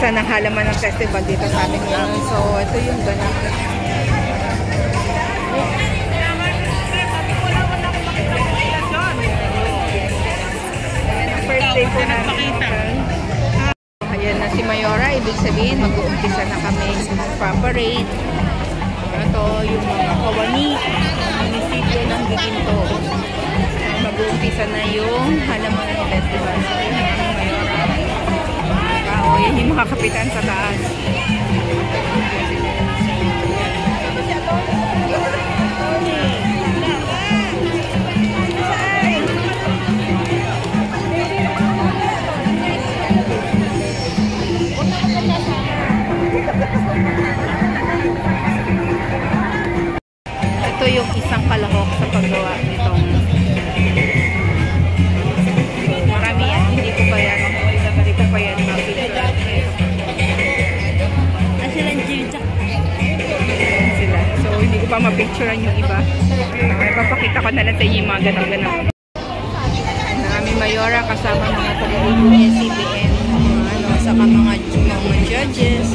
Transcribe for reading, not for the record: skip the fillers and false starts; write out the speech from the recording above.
mag-umpisa ng halaman ng festival dito sa amin ngayon. So, ito yung ganun. First day po namin. Ayan na si Mayora. Ibig sabihin, mag-uumpisa na kami mag-parade. Ito yung mga kawani, munisipyo ng Giginto. Mag-uumpisa na yung halaman ng festival. O, yan yung mga kapitan sa taas. Ito yung isang kalahok sa paggawa nitong marami yan. Hindi ko pa yan makikita. Sila. So, hindi ko pa mapicturean yung iba. Papakita ko na lang sa inyo yung mga ganang-ganang. Marami Mayora kasama mga taga-ABS, CBN, saka mga judges.